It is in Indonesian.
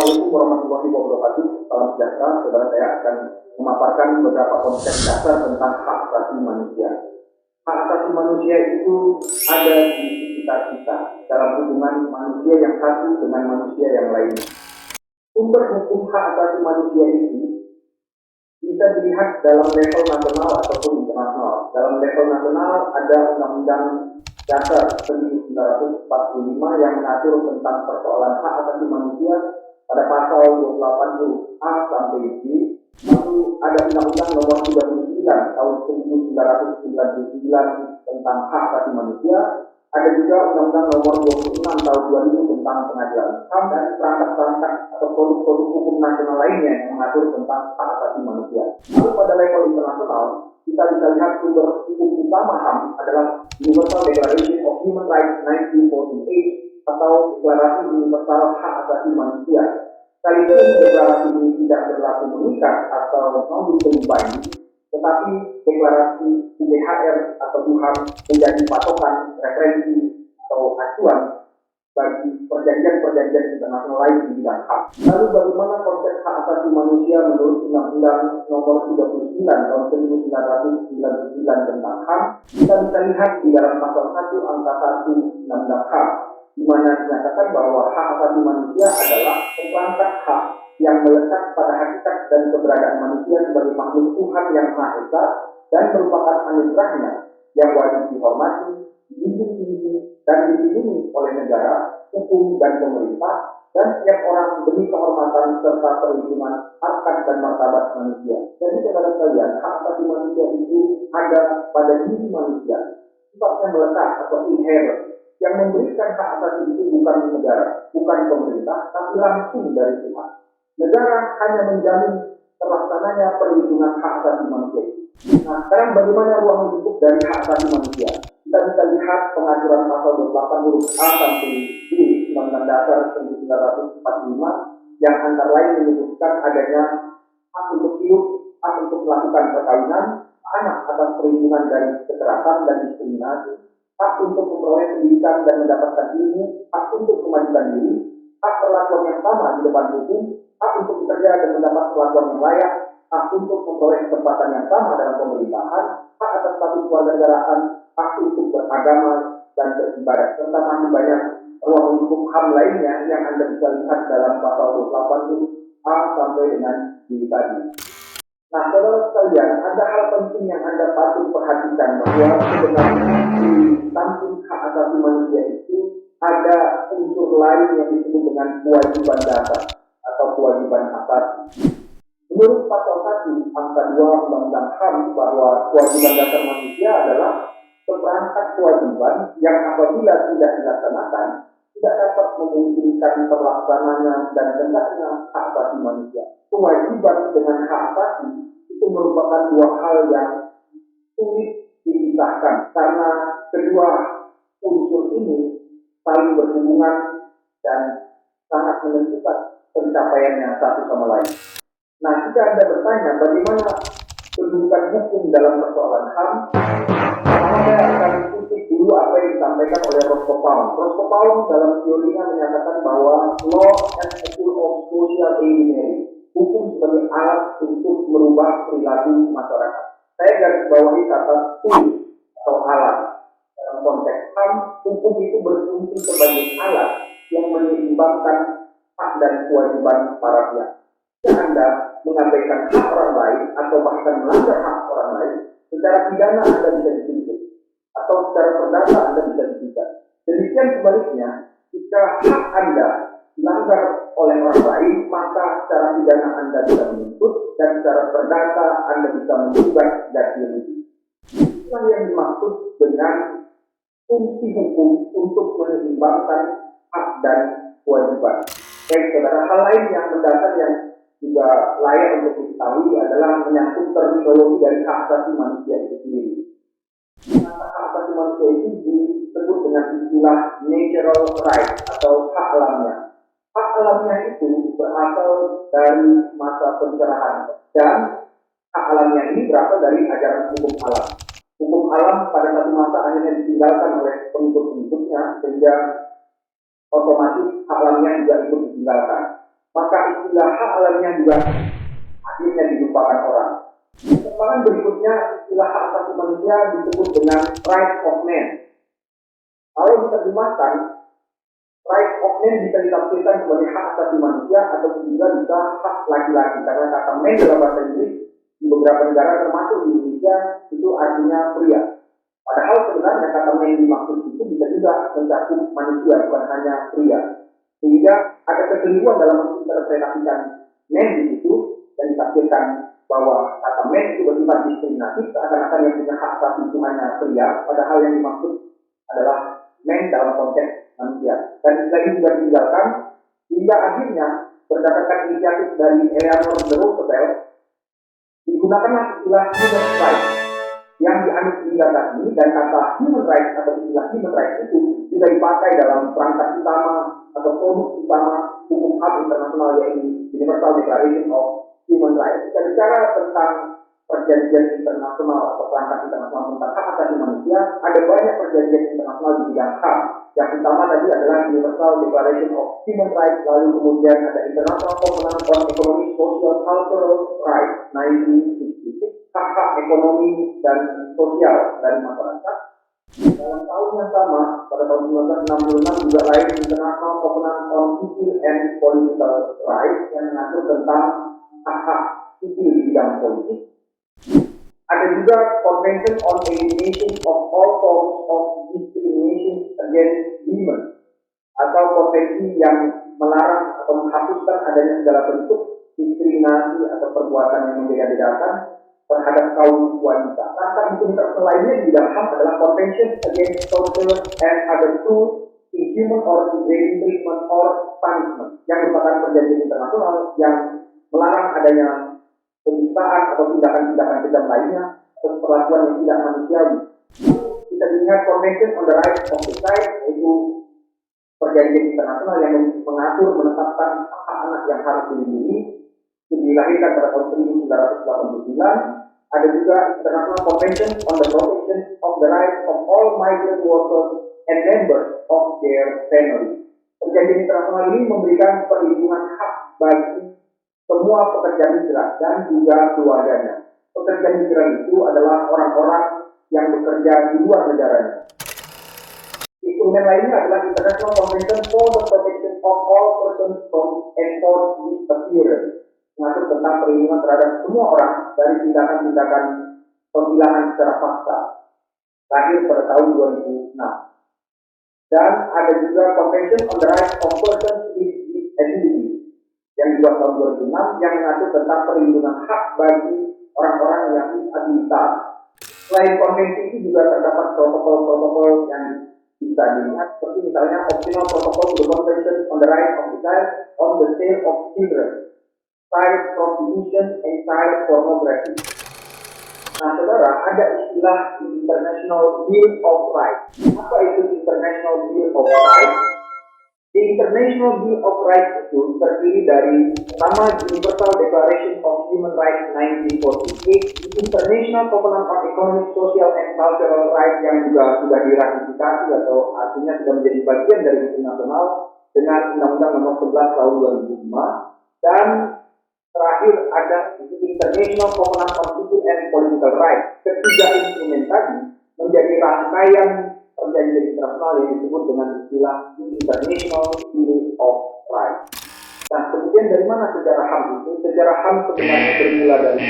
Assalamualaikum warahmatullahi wabarakatuh. Salam sejahtera. Saudara, saya akan memaparkan beberapa konsep dasar tentang hak asasi manusia. Hak asasi manusia itu ada di sekitar kita dalam hubungan manusia yang satu dengan manusia yang lainnya. Sumber hukum hak asasi manusia itu bisa dilihat dalam level nasional ataupun internasional. Dalam level nasional ada Undang-Undang Dasar 1945 yang mengatur tentang persoalan hak asasi manusia pada pasal 280A sampai D. Lalu ada Undang-Undang Nomor 39 tahun 1999 tentang hak asasi manusia. Ada juga Undang-Undang Nomor 26 tahun 2000 tentang pengadilan HAM dan perangkat-perangkat atau produk-produk hukum nasional lainnya yang mengatur tentang hak asasi manusia. Lalu pada level internasional, kita bisa lihat sumber hukum utama HAM adalah Universal Declaration of Human Rights 1948 atau Deklarasi Universal Hak Asasi Manusia. Sekalipun deklarasi ini tidak berlaku mengikat atau non-binding binding, tetapi deklarasi UBHR atau UHAM menjadi patokan, referensi atau acuan bagi perjanjian-perjanjian internasional lain di bidang HAM. Lalu bagaimana konsep hak asasi manusia menurut Undang-Undang Nomor 39 tahun 1999 tentang HAM? Kita bisa lihat di dalam pasal 1 angka 1 Undang-Undang HAM, di mana dinyatakan bahwa hak asasi manusia adalah seperangkat hak yang melekat pada hakikat dan keberadaan manusia sebagai makhluk Tuhan yang Maha Esa dan merupakan anugerahnya yang wajib dihormati, dijunjung tinggi, dan dilindungi oleh negara, hukum, dan pemerintah, dan setiap orang demi kehormatan serta perlindungan harkat dan martabat manusia. Jadi saudara sekalian, hak asasi manusia itu ada pada diri manusia, sifatnya melekat atau inherent. Yang memberikan hak asasi itu bukan negara, bukan pemerintah, tapi langsung dari Tuhan. Negara hanya menjamin terlaksananya perlindungan hak asasi manusia. Nah, sekarang bagaimana ruang lingkup dari hak asasi manusia? Kita bisa lihat pengaturan pasal 28 huruf A sampai D Undang-Undang Dasar 1945 yang antara lain menyebutkan adanya hak untuk hidup, hak untuk melakukan perkawinan, anak atas perlindungan dari kekerasan dan diskriminasi, hak untuk memperoleh pendidikan dan mendapatkan ilmu, hak untuk memajukan diri, hak perlakuan yang sama di depan hukum, hak untuk bekerja dan mendapat perlakuan yang layak, hak untuk memperoleh kesempatan yang sama dalam pemerintahan, hak atas status kewarganegaraan, hak untuk beragama dan beribadah, serta masih banyak ruang lingkup HAM lainnya yang Anda bisa lihat dalam pasal 28 A sampai dengan D tadi. Nah, saudara sekalian, ada hal penting yang Anda patut perhatikan bahwa sebenarnya di samping hak asasi manusia itu ada unsur lain yang disebut dengan kewajiban dasar atau kewajiban asasi. Menurut pasal 1 angka 2 Undang-Undang HAM bahwa kewajiban dasar manusia adalah seperangkat kewajiban yang apabila tidak dilaksanakan tidak dapat memungkinkan terlaksananya dan tegaknya hak asasi manusia. Kewajiban dengan hak asasi itu merupakan dua hal yang sulit dipisahkan karena kedua unsur ini saling berhubungan dan sangat menentukan pencapaiannya satu sama lain. Nah, jika Anda bertanya bagaimana kedudukan hukum dalam persoalan HAM, saya akan kutip dulu apa yang disampaikan oleh Roscoe Pound. Roscoe Pound dalam teorinya menyatakan bahwa law as a tool of social engineering, hukum sebagai alat untuk merubah perilaku masyarakat. Saya garis bawahi kata tool atau alat. Dalam konteks HAM, hukum itu berfungsi sebagai alat yang menyeimbangkan hak dan kewajiban para pihak. Jika Anda mengabaikan hak orang lain atau bahkan melanggar hak orang lain, secara pidana Anda bisa dituntut atau secara perdata Anda bisa digugat. Demikian sebaliknya, jika hak Anda dilanggar oleh orang lain, maka secara pidana Anda bisa menuntut dan secara perdata Anda bisa menggugat dan dirugi. Itulah yang dimaksud dengan fungsi hukum untuk menyeimbangkan hak dan kewajiban. Baik, saudara, hal lain yang mendasar yang juga layak untuk diketahui adalah menyangkut terminologi dari hak asasi manusia itu sendiri. Hak asasi manusia itu disebut dengan istilah natural right atau hak alamiah. Hak alamiah itu berasal dari masa pencerahan dan hak alamiah ini berasal dari ajaran hukum alam. Hukum alam pada satu masa akhirnya ditinggalkan oleh pengikut-pengikutnya sehingga otomatis hak alamiah juga ikut ditinggalkan. maka istilah hak alamiah juga akhirnya dilupakan orang. Perkembangan berikutnya, istilah hak asasi manusia disebut dengan rights of man. Kalau diterjemahkan, rights of man bisa ditafsirkan sebagai hak asasi manusia atau juga bisa hak laki-laki, karena kata man dalam bahasa Inggris di beberapa negara termasuk di Indonesia itu artinya pria. Padahal sebenarnya kata man yang dimaksud itu bisa juga mencakup manusia, bukan hanya pria. Sehingga ada kekeliruan dalam menginterpretasikan man di situ dan ditafsirkan bahwa kata man itu bersifat diskriminatif, seakan-akan yang punya hak asasi itu hanya pria, padahal yang dimaksud adalah man dalam konteks manusia. Dan istilah ini juga ditinggalkan hingga akhirnya berdasarkan inisiatif dari Eleanor Roosevelt digunakanlah istilah human rights yang dianut hingga saat ini, dan kata human rights atau istilah human rights itu juga dipakai dalam perangkat utama atau produk utama hukum HAM internasional, yaitu Universal Declaration of Human Rights. Kita bicara tentang perjanjian internasional atau perangkat internasional tentang hak asasi manusia, ada banyak perjanjian internasional di bidang HAM. Yang utama tadi adalah Universal Declaration of Human Rights, lalu kemudian ada International Covenant on Economic, Social, Cultural Rights 1966, hak-hak ekonomi dan sosial dari masyarakat. Dalam tahun yang sama, pada tahun 1966 juga lahir International Covenant on Civil and Political Rights yang mengatur tentang hak-hak sipil di bidang politik. Ada juga Convention on Elimination of All Forms of Discrimination Against Women, atau konvensi yang melarang atau menghapuskan adanya segala bentuk diskriminasi atau perbuatan yang membeda-bedakan terhadap kaum wanita. Rangkaian hukum internasional lainnya di bidang HAM adalah Convention Against Torture and Other Cruel, Inhuman or Degrading Treatment or Punishment, yang merupakan perjanjian internasional yang melarang adanya penyiksaan atau tindakan-tindakan kejam lainnya atau perlakuan yang tidak manusiawi. Kita lihat Convention on the Rights of the Child, yaitu perjanjian internasional yang mengatur menetapkan hak anak yang harus dilindungi, itu dilahirkan pada tahun 1989. Ada juga International Convention on the Protection of the Rights of All Migrant Workers and Members of their Families. Perjanjian internasional ini memberikan perlindungan hak bagi semua pekerja migran dan juga keluarganya. Pekerja migran itu adalah orang-orang yang bekerja di luar negaranya. Instrumen lainnya adalah International Convention for the Protection of All Persons from Enforced Disappearance, mengatur tentang perlindungan terhadap semua orang dari tindakan-tindakan penghilangan secara paksa, lahir pada tahun 2006. Dan ada juga Convention on the Rights of Persons with Disabilities yang dibuat tahun 2006 yang mengatur tentang perlindungan hak bagi orang-orang yang disabilitas. Selain konvensi itu juga terdapat protokol-protokol yang bisa dilihat, seperti misalnya Optional Protocol to the Convention on the Rights of the Child on the Sale of Children, Child Prostitution, and Child Pornography. Nah, saudara, ada istilah International Bill of Rights. Apa itu International Bill of Rights? The International Bill of Rights itu terdiri dari pertama Universal Declaration of Human Rights 1948, International Covenant on Economic, Social, and Cultural Rights yang juga sudah diratifikasi atau artinya sudah menjadi bagian dari hukum nasional dengan Undang-Undang Nomor 11 Tahun 2005, dan terakhir ada International Covenant on Civil and Political Rights. Ketiga instrumen tadi menjadi rangkaian perjanjian internasional yang disebut dengan istilah International Bill of Rights. Nah, kemudian dari mana sejarah HAM itu? Sejarah HAM sebenarnya bermula dari